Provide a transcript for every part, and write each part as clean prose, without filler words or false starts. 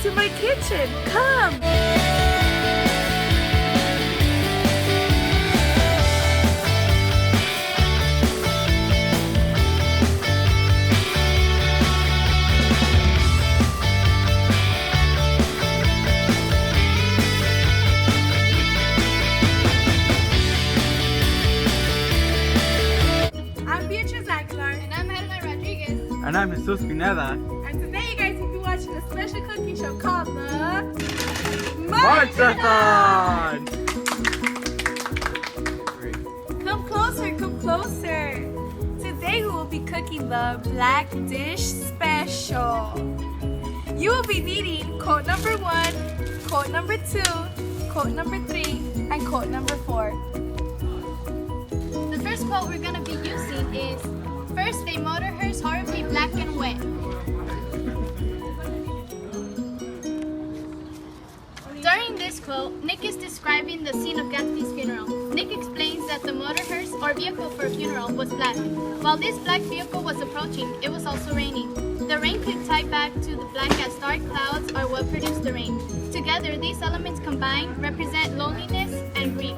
to my kitchen. Come! And I'm Jesus Pineda. And today you guys will be watching a special cooking show called the Marchathon! Come closer, come closer. Today we will be cooking the Black Dish Special. You will be needing quote number 1, quote number 2, quote number 3, and quote number 4. The first quote we're going to be using is, "First they motor hers horribly black and wet." During this quote, Nick is describing the scene of Gatsby's funeral. Nick explains that the motor hearse or vehicle for a funeral was black. While this black vehicle was approaching, it was also raining. The rain could tie back to the black as dark clouds are what produced the rain. Together, these elements combined represent loneliness and grief.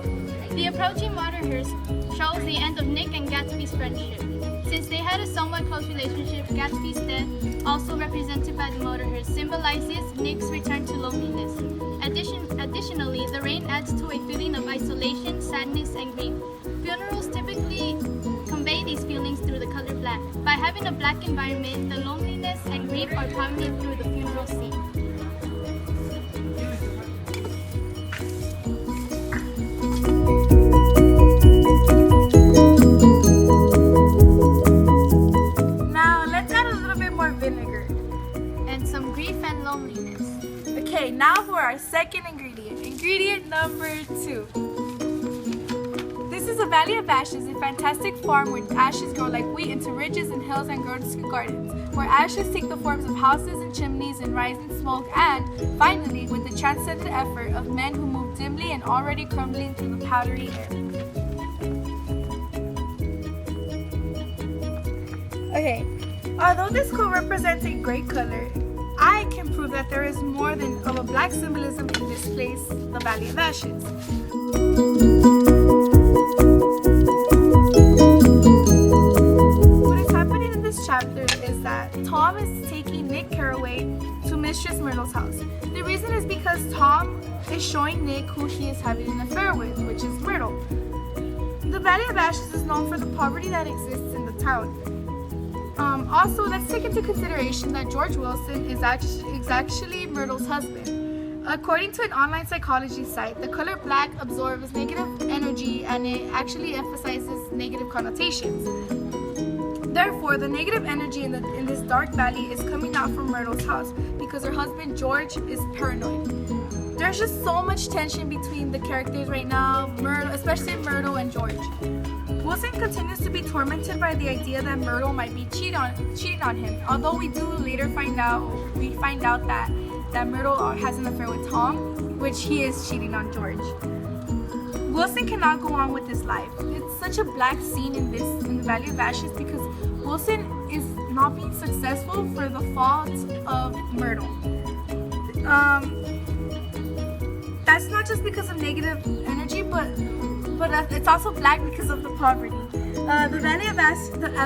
The approaching motor hearse shows the end of Nick and Gatsby's friendship. Since they had a somewhat close relationship, Gatsby's death, also represented by the motor hearse, symbolizes Nick's return to loneliness. Additionally, the rain adds to a feeling of isolation, sadness, and grief. Funerals typically convey these feelings through the color black. By having a black environment, the loneliness and grief are prominent through the funeral scene. Okay, now for our second ingredient. Ingredient number 2. This is a valley of ashes, a fantastic farm where ashes grow like wheat into ridges and hills and gardens, where ashes take the forms of houses and chimneys and rising smoke, and finally, with the transcendent effort of men who move dimly and already crumbling through the powdery air. Okay, although this quote represents a great color, I can prove that there is more than of a black symbolism in this place, the Valley of Ashes. What is happening in this chapter is that Tom is taking Nick Carraway to Mistress Myrtle's house. The reason is because Tom is showing Nick who he is having an affair with, which is Myrtle. The Valley of Ashes is known for the poverty that exists in the town. Also, let's take into consideration that George Wilson is actually Myrtle's husband. According to an online psychology site, the color black absorbs negative energy and it actually emphasizes negative connotations. Therefore, the negative energy in this dark valley is coming out from Myrtle's house because her husband George is paranoid. There's just so much tension between the characters right now, especially Myrtle and George. Wilson continues to be tormented by the idea that Myrtle might be cheating on him. Although we do later find out that Myrtle has an affair with Tom, which he is cheating on George. Wilson cannot go on with his life. It's such a black scene in the Valley of Ashes because Wilson is not being successful for the fault of Myrtle. That's not just because of negative energy, but it's also black because of the poverty. The Valley of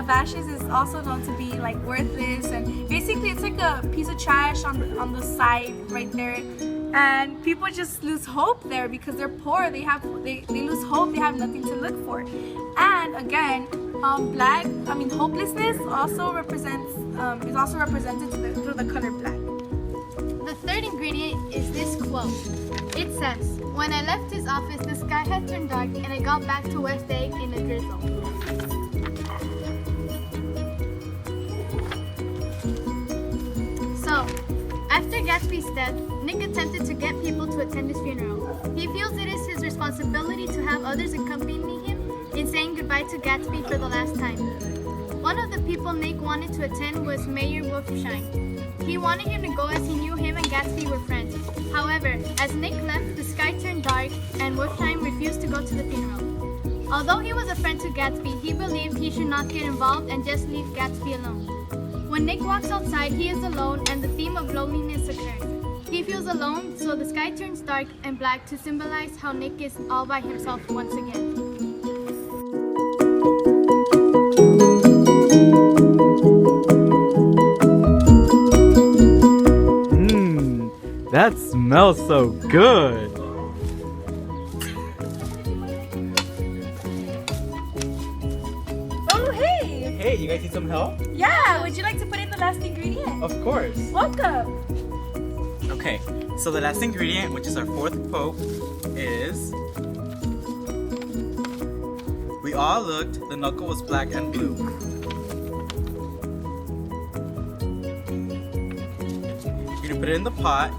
Ashes is also known to be like worthless, and basically it's like a piece of trash on the side right there, and people just lose hope there because they're poor. They lose hope. They have nothing to look for. And again, hopelessness also is also represented through the color black. The third ingredient is this quote. It says, "When I left his office, the sky had turned dark and I got back to West Egg in a drizzle." So, after Gatsby's death, Nick attempted to get people to attend his funeral. He feels it is his responsibility to have others accompany him in saying goodbye to Gatsby for the last time. One of the people Nick wanted to attend was Mayor Wolfshine. He wanted him to go as he knew him and Gatsby were friends. However, as Nick left, the sky turned dark and Wolfshine refused to go to the funeral. Although he was a friend to Gatsby, he believed he should not get involved and just leave Gatsby alone. When Nick walks outside, he is alone and the theme of loneliness occurs. He feels alone, so the sky turns dark and black to symbolize how Nick is all by himself once again. That smells so good. Oh, hey! Hey, you guys need some help? Yeah, would you like to put in the last ingredient? Of course. Welcome! Okay, so the last ingredient, which is our fourth quote, is: we all looked, the knuckle was black and blue. You're gonna put it in the pot,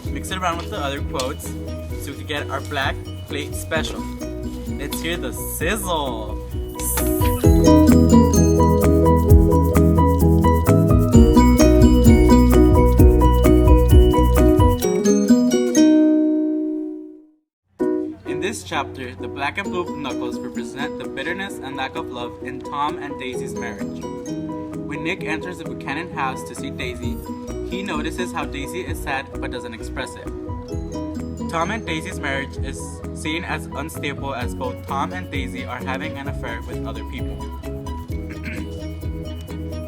mix it around with the other quotes, so we can get our black plate special. Let's hear the sizzle. In this chapter, the black and blue knuckles represent the bitterness and lack of love in Tom and Daisy's marriage. When Nick enters the Buchanan house to see Daisy, he notices how Daisy is sad but doesn't express it. Tom and Daisy's marriage is seen as unstable as both Tom and Daisy are having an affair with other people.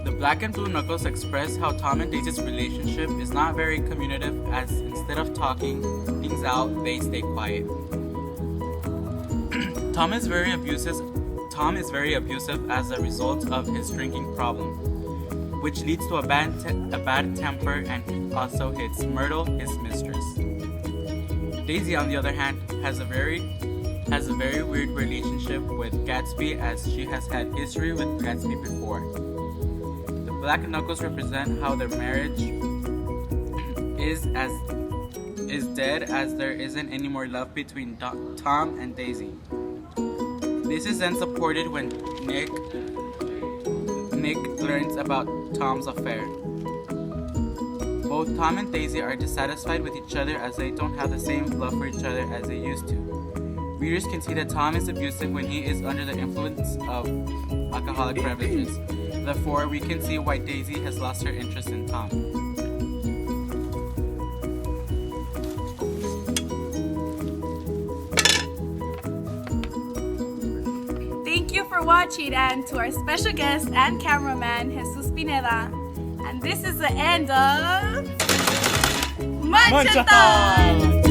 The black and blue knuckles express how Tom and Daisy's relationship is not very communicative, as instead of talking things out, they stay quiet. Tom is very abusive as a result of his drinking problem, which leads to a bad temper and also hits Myrtle, his mistress. Daisy, on the other hand, has a very weird relationship with Gatsby, as she has had history with Gatsby before. The black knuckles represent how their marriage is dead, as there isn't any more love between Tom and Daisy. This is then supported when Nick learns about Tom's affair. Both Tom and Daisy are dissatisfied with each other, as they don't have the same love for each other as they used to. Readers can see that Tom is abusive when he is under the influence of alcoholic beverages. Therefore, we can see why Daisy has lost her interest in Tom. Thank you for watching, and to our special guest and cameraman, Jesus Pineda. And this is the end of Manchathon!